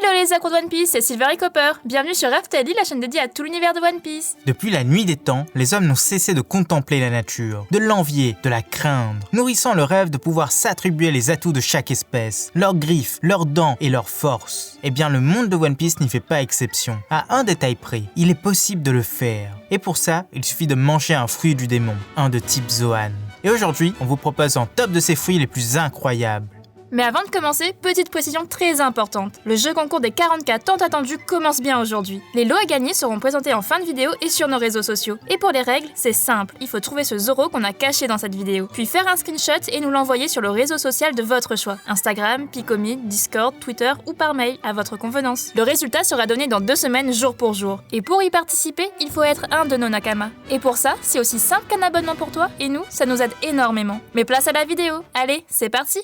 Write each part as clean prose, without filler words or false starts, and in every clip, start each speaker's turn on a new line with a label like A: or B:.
A: Hello les accros de One Piece, c'est Silver et Copper. Bienvenue sur Raftalie, la chaîne dédiée à tout l'univers de One Piece.
B: Depuis la nuit des temps, les hommes n'ont cessé de contempler la nature, de l'envier, de la craindre, nourrissant le rêve de pouvoir s'attribuer les atouts de chaque espèce, leurs griffes, leurs dents et leurs forces. Eh bien le monde de One Piece n'y fait pas exception. À un détail près, il est possible de le faire. Et pour ça, il suffit de manger un fruit du démon, un de type Zoan. Et aujourd'hui, on vous propose un top de ces fruits les plus incroyables.
A: Mais avant de commencer, petite précision très importante. Le jeu concours des 40K tant attendu commence bien aujourd'hui. Les lots à gagner seront présentés en fin de vidéo et sur nos réseaux sociaux. Et pour les règles, c'est simple, il faut trouver ce Zoro qu'on a caché dans cette vidéo. Puis faire un screenshot et nous l'envoyer sur le réseau social de votre choix. Instagram, Picomi, Discord, Twitter ou par mail, à votre convenance. Le résultat sera donné dans 2 semaines jour pour jour. Et pour y participer, il faut être un de nos Nakama. Et pour ça, c'est aussi simple qu'un abonnement pour toi, et nous, ça nous aide énormément. Mais place à la vidéo, allez, c'est parti!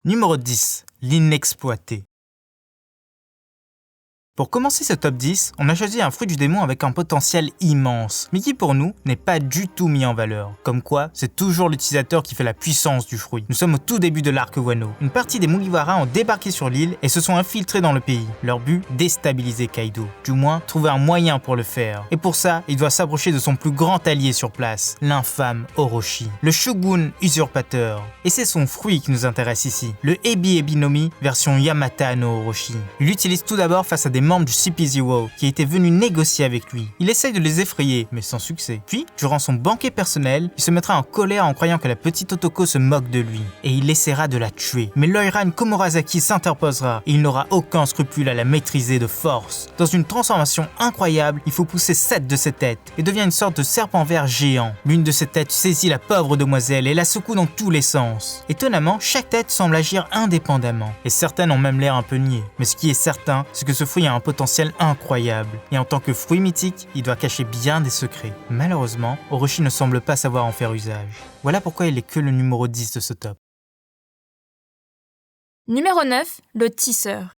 B: Numéro 10. L'inexploité. Pour commencer ce top 10, on a choisi un fruit du démon avec un potentiel immense, mais qui pour nous n'est pas du tout mis en valeur. Comme quoi, c'est toujours l'utilisateur qui fait la puissance du fruit. Nous sommes au tout début de l'arc Wano. Une partie des Mugiwara ont débarqué sur l'île et se sont infiltrés dans le pays. Leur but, déstabiliser Kaido. Du moins, trouver un moyen pour le faire. Et pour ça, il doit s'approcher de son plus grand allié sur place, l'infâme Orochi, le shogun usurpateur. Et c'est son fruit qui nous intéresse ici, le Ebi Ebi no Mi version Yamata no Orochi. Il l'utilise tout d'abord face à des membres du CP0 qui étaient venus négocier avec lui. Il essaye de les effrayer, mais sans succès. Puis, durant son banquet personnel, il se mettra en colère en croyant que la petite Otoko se moque de lui. Et il essaiera de la tuer. Mais l'Oiran Komurasaki s'interposera et il n'aura aucun scrupule à la maîtriser de force. Dans une transformation incroyable, il faut pousser 7 de ses têtes et devient une sorte de serpent vert géant. L'une de ses têtes saisit la pauvre demoiselle et la secoue dans tous les sens. Étonnamment, chaque tête semble agir indépendamment. Et certaines ont même l'air un peu niais. Mais ce qui est certain, c'est que ce fruit a un potentiel incroyable. Et en tant que fruit mythique, il doit cacher bien des secrets. Malheureusement, Orochi ne semble pas savoir en faire usage. Voilà pourquoi il est que le numéro 10 de ce top.
A: Numéro 9, le tisseur.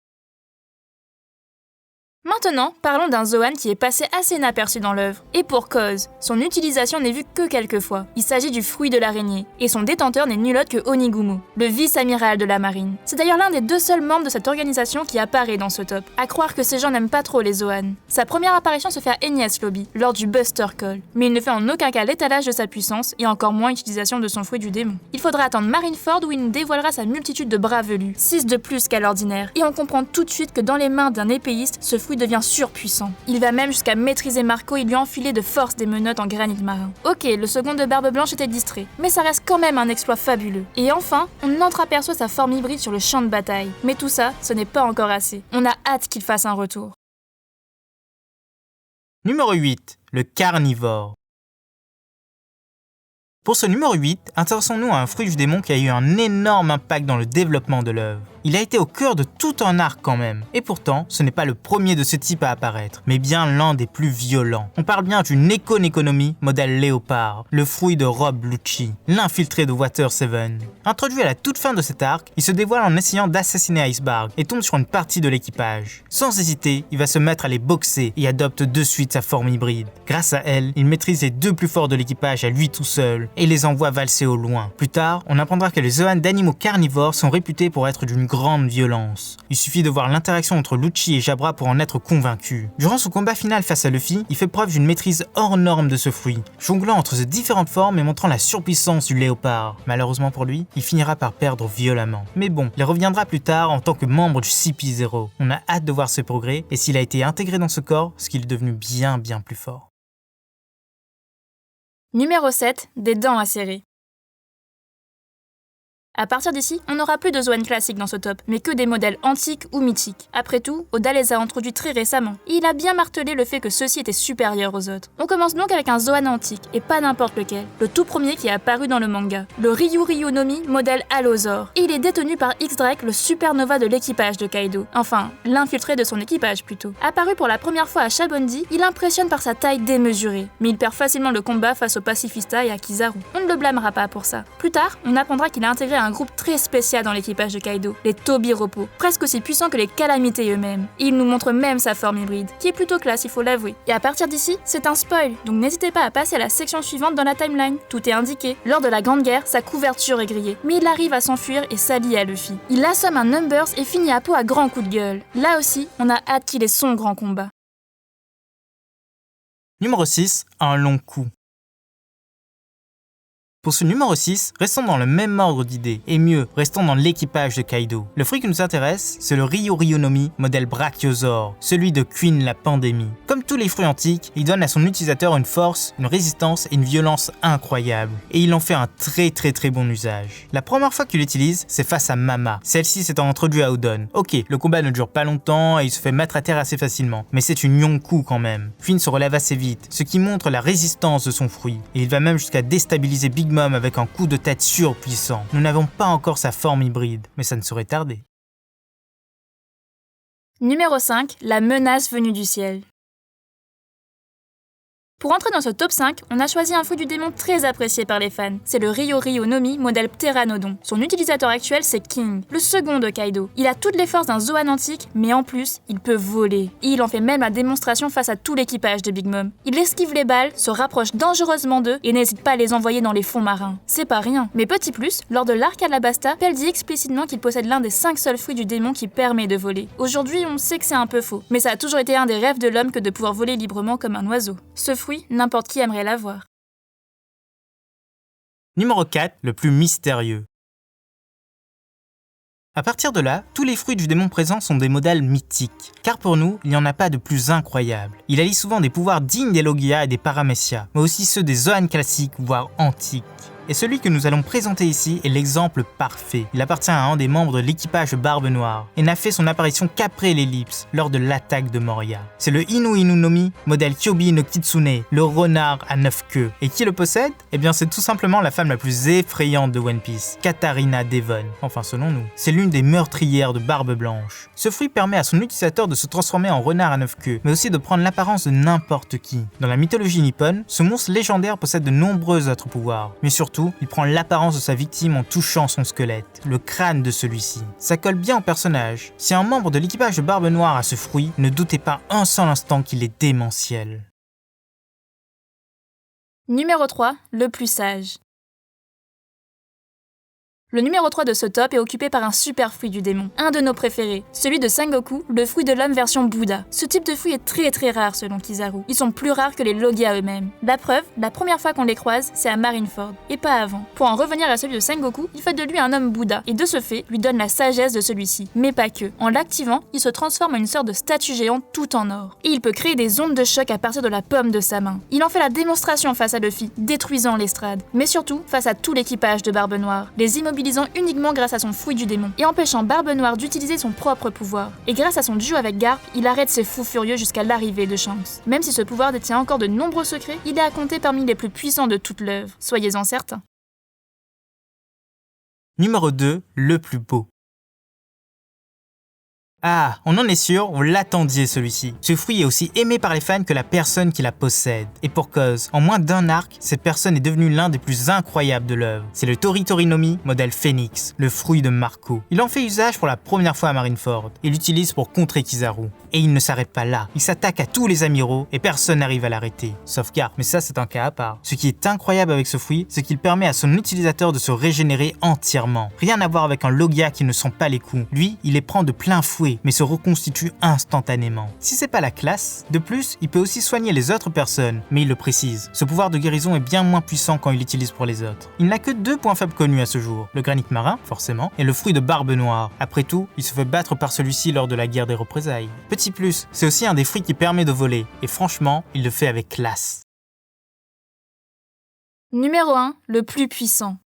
A: Maintenant, parlons d'un Zoan qui est passé assez inaperçu dans l'œuvre. Et pour cause, son utilisation n'est vue que quelques fois. Il s'agit du fruit de l'araignée, et son détenteur n'est nul autre que Onigumu, le vice-amiral de la marine. C'est d'ailleurs l'un des 2 seuls membres de cette organisation qui apparaît dans ce top. À croire que ces gens n'aiment pas trop les Zoan. Sa première apparition se fait à Enies Lobby, lors du Buster Call, mais il ne fait en aucun cas l'étalage de sa puissance, et encore moins l'utilisation de son fruit du démon. Il faudra attendre Marineford où il nous dévoilera sa multitude de bras velus, 6 de plus qu'à l'ordinaire, et on comprend tout de suite que dans les mains d'un épéiste, ce fruit devient surpuissant. Il va même jusqu'à maîtriser Marco et lui enfiler de force des menottes en granit marin. Ok, le second de Barbe Blanche était distrait, mais ça reste quand même un exploit fabuleux. Et enfin, on entreaperçoit sa forme hybride sur le champ de bataille. Mais tout ça, ce n'est pas encore assez. On a hâte qu'il fasse un retour.
B: Numéro 8. Le carnivore. Pour ce numéro 8, intéressons-nous à un fruit du démon qui a eu un énorme impact dans le développement de l'œuvre. Il a été au cœur de tout un arc quand même, et pourtant, ce n'est pas le premier de ce type à apparaître, mais bien l'un des plus violents. On parle bien d'une Necon modèle léopard, le fruit de Rob Lucci, l'infiltré de Water 7. Introduit à la toute fin de cet arc, il se dévoile en essayant d'assassiner Icebarg et tombe sur une partie de l'équipage. Sans hésiter, il va se mettre à les boxer et adopte de suite sa forme hybride. Grâce à elle, il maîtrise les 2 plus forts de l'équipage à lui tout seul et les envoie valser au loin. Plus tard, on apprendra que les Zoan d'animaux carnivores sont réputés pour être d'une grande violence. Il suffit de voir l'interaction entre Lucci et Jabra pour en être convaincu. Durant son combat final face à Luffy, il fait preuve d'une maîtrise hors norme de ce fruit, jonglant entre ses différentes formes et montrant la surpuissance du léopard. Malheureusement pour lui, il finira par perdre violemment. Mais bon, il reviendra plus tard en tant que membre du CP0. On a hâte de voir ses progrès et s'il a été intégré dans ce corps, ce qu'il est devenu bien plus fort.
A: Numéro 7, des dents acérées. À partir d'ici, on n'aura plus de Zoan classiques dans ce top, mais que des modèles antiques ou mythiques. Après tout, Oda les a introduits très récemment, et il a bien martelé le fait que ceux-ci étaient supérieurs aux autres. On commence donc avec un Zoan antique, et pas n'importe lequel, le tout premier qui est apparu dans le manga, le Ryu no Mi modèle Allosaur, et il est détenu par X-Drake, le supernova de l'équipage de Kaido. Enfin, l'infiltré de son équipage plutôt. Apparu pour la première fois à Shabondi, il impressionne par sa taille démesurée, mais il perd facilement le combat face au pacifista et à Kizaru. On ne le blâmera pas pour ça. Plus tard, on apprendra qu'il a intégré un un groupe très spécial dans l'équipage de Kaido, les Tobiropos, presque aussi puissants que les calamités eux-mêmes. Et il nous montre même sa forme hybride, qui est plutôt classe, il faut l'avouer. Et à partir d'ici, c'est un spoil, donc n'hésitez pas à passer à la section suivante dans la timeline. Tout est indiqué. Lors de la Grande Guerre, sa couverture est grillée, mais il arrive à s'enfuir et s'allie à Luffy. Il assomme un Numbers et finit à peau à grands coups de gueule. Là aussi, on a hâte qu'il ait son grand combat.
B: Numéro 6, un long coup. Pour ce numéro 6, restons dans le même ordre d'idées, et mieux, restons dans l'équipage de Kaido. Le fruit qui nous intéresse, c'est le Ryo-Ryo-no-Mi modèle Brachiosaur, celui de Queen la Pandémie. Comme tous les fruits antiques, il donne à son utilisateur une force, une résistance et une violence incroyables, et il en fait un très bon usage. La première fois qu'il l'utilise, c'est face à Mama, celle-ci s'étant introduite à Odon. Ok, le combat ne dure pas longtemps et il se fait mettre à terre assez facilement, mais c'est une Yonkou quand même. Queen se relève assez vite, ce qui montre la résistance de son fruit, et il va même jusqu'à déstabiliser Big Mom avec un coup de tête surpuissant. Nous n'avons pas encore sa forme hybride, mais ça ne saurait tarder.
A: Numéro 5, la menace venue du ciel. Pour entrer dans ce top 5, on a choisi un fruit du démon très apprécié par les fans. C'est le Ryo-Ryo-no-Mi modèle Pteranodon. Son utilisateur actuel, c'est King, le second de Kaido. Il a toutes les forces d'un Zoan antique, mais en plus, il peut voler. Et il en fait même la démonstration face à tout l'équipage de Big Mom. Il esquive les balles, se rapproche dangereusement d'eux et n'hésite pas à les envoyer dans les fonds marins. C'est pas rien. Mais petit plus, lors de l'arc Alabasta, Pell dit explicitement qu'il possède l'un des 5 seuls fruits du démon qui permet de voler. Aujourd'hui, on sait que c'est un peu faux, mais ça a toujours été un des rêves de l'homme que de pouvoir voler librement comme un oiseau. Ce fruit, n'importe qui aimerait l'avoir.
B: Numéro 4, le plus mystérieux. À partir de là, tous les fruits du démon présents sont des modèles mythiques, car pour nous, il n'y en a pas de plus incroyable. Il allie souvent des pouvoirs dignes des Logia et des Paramecia, mais aussi ceux des Zoan classiques, voire antiques. Et celui que nous allons présenter ici est l'exemple parfait. Il appartient à un des membres de l'équipage de Barbe Noire et n'a fait son apparition qu'après l'ellipse, lors de l'attaque de Moria. C'est le Inu-Inu-no-Mi, modèle Kyobi no Kitsune, le renard à 9 queues. Et qui le possède? Eh bien c'est tout simplement la femme la plus effrayante de One Piece, Katarina Devon, enfin selon nous. C'est l'une des meurtrières de Barbe Blanche. Ce fruit permet à son utilisateur de se transformer en renard à 9 queues, mais aussi de prendre l'apparence de n'importe qui. Dans la mythologie nippone, ce monstre légendaire possède de nombreux autres pouvoirs, mais surtout, il prend l'apparence de sa victime en touchant son squelette, le crâne de celui-ci. Ça colle bien au personnage. Si un membre de l'équipage de Barbe Noire a ce fruit, ne doutez pas un seul instant qu'il est démentiel.
A: Numéro 3, le plus sage. Le numéro 3 de ce top est occupé par un super fruit du démon, un de nos préférés, celui de Sengoku, le fruit de l'homme version Bouddha. Ce type de fruit est très rare selon Kizaru. Ils sont plus rares que les Logia eux-mêmes. La preuve, la première fois qu'on les croise, c'est à Marineford, et pas avant. Pour en revenir à celui de Sengoku, il fait de lui un homme Bouddha, et de ce fait, lui donne la sagesse de celui-ci. Mais pas que. En l'activant, il se transforme en une sorte de statue géante tout en or. Et il peut créer des ondes de choc à partir de la paume de sa main. Il en fait la démonstration face à Luffy, détruisant l'estrade. Mais surtout, face à tout l'équipage de Barbe Noire, les immobilisant uniquement grâce à son fruit du démon, et empêchant Barbe Noire d'utiliser son propre pouvoir. Et grâce à son duo avec Garp, il arrête ses fous furieux jusqu'à l'arrivée de Shanks. Même si ce pouvoir détient encore de nombreux secrets, il est à compter parmi les plus puissants de toute l'œuvre, soyez-en certains.
B: Numéro 2, le plus beau. Ah, on en est sûr, vous l'attendiez celui-ci. Ce fruit est aussi aimé par les fans que la personne qui la possède. Et pour cause, en moins d'un arc, cette personne est devenue l'un des plus incroyables de l'œuvre. C'est le Tori-Tori-no-Mi, modèle Phoenix, le fruit de Marco. Il en fait usage pour la première fois à Marineford, et l'utilise pour contrer Kizaru. Et il ne s'arrête pas là, il s'attaque à tous les amiraux et personne n'arrive à l'arrêter. Sauf Garp, mais ça c'est un cas à part. Ce qui est incroyable avec ce fruit, c'est qu'il permet à son utilisateur de se régénérer entièrement. Rien à voir avec un Logia qui ne sent pas les coups. Lui, il les prend de plein fouet, mais se reconstitue instantanément. Si c'est pas la classe, de plus, il peut aussi soigner les autres personnes, mais il le précise. Ce pouvoir de guérison est bien moins puissant quand il l'utilise pour les autres. Il n'a que 2 points faibles connus à ce jour, le granit marin, forcément, et le fruit de Barbe Noire. Après tout, il se fait battre par celui-ci lors de la guerre des représailles. Petit plus, c'est aussi un des fruits qui permet de voler, et franchement, il le fait avec classe.
A: Numéro 1, le plus puissant.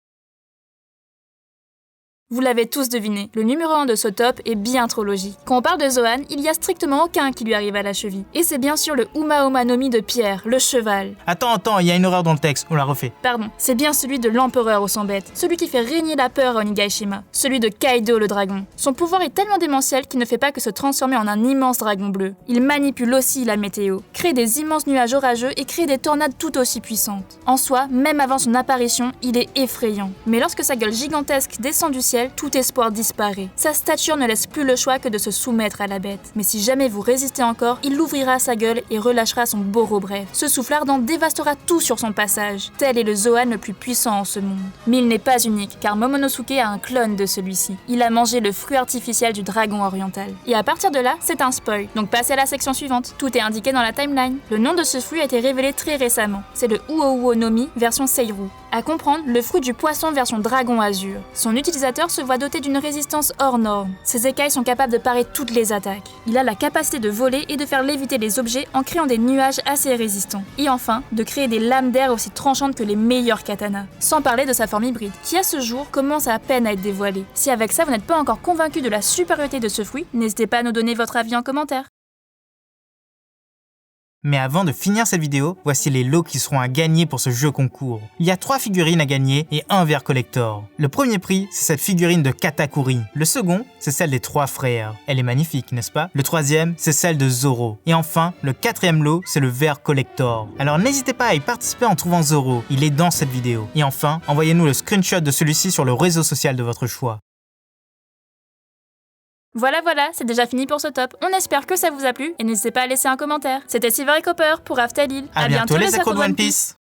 A: Vous l'avez tous deviné, le numéro 1 de ce top est bien trop logique. Quand on parle de Zoan, il y a strictement aucun qui lui arrive à la cheville. Et c'est bien sûr le Uma Uma no Mi de Pierre, le cheval.
B: Attends, il y a une erreur dans le texte, on la refait.
A: Pardon, c'est bien celui de l'empereur au sang bête, celui qui fait régner la peur à Onigashima, celui de Kaido le dragon. Son pouvoir est tellement démentiel qu'il ne fait pas que se transformer en un immense dragon bleu. Il manipule aussi la météo, crée des immenses nuages orageux et crée des tornades tout aussi puissantes. En soi, même avant son apparition, il est effrayant. Mais lorsque sa gueule gigantesque descend du ciel, tout espoir disparaît. Sa stature ne laisse plus le choix que de se soumettre à la bête. Mais si jamais vous résistez encore, il ouvrira sa gueule et relâchera son bourreau bref. Ce souffle ardent dévastera tout sur son passage. Tel est le Zoan le plus puissant en ce monde. Mais il n'est pas unique, car Momonosuke a un clone de celui-ci. Il a mangé le fruit artificiel du dragon oriental. Et à partir de là, c'est un spoil. Donc passez à la section suivante. Tout est indiqué dans la timeline. Le nom de ce fruit a été révélé très récemment. C'est le Uo no Mi version Seiru. À comprendre, le fruit du poisson version dragon azur. Son utilisateur se voit doté d'une résistance hors norme. Ses écailles sont capables de parer toutes les attaques. Il a la capacité de voler et de faire léviter les objets en créant des nuages assez résistants. Et enfin, de créer des lames d'air aussi tranchantes que les meilleurs katanas. Sans parler de sa forme hybride, qui à ce jour commence à peine à être dévoilée. Si avec ça vous n'êtes pas encore convaincu de la supériorité de ce fruit, n'hésitez pas à nous donner votre avis en commentaire.
B: Mais avant de finir cette vidéo, voici les lots qui seront à gagner pour ce jeu concours. Il y a 3 figurines à gagner et un verre collector. Le premier prix, c'est cette figurine de Katakuri. Le second, c'est celle des 3 frères. Elle est magnifique, n'est-ce pas? Le troisième, c'est celle de Zoro. Et enfin, le quatrième lot, c'est le verre collector. Alors n'hésitez pas à y participer en trouvant Zoro, il est dans cette vidéo. Et enfin, envoyez-nous le screenshot de celui-ci sur le réseau social de votre choix.
A: Voilà, c'est déjà fini pour ce top. On espère que ça vous a plu et n'hésitez pas à laisser un commentaire. C'était Silver et Copper pour After Lille.
B: À bientôt les accros de One Piece.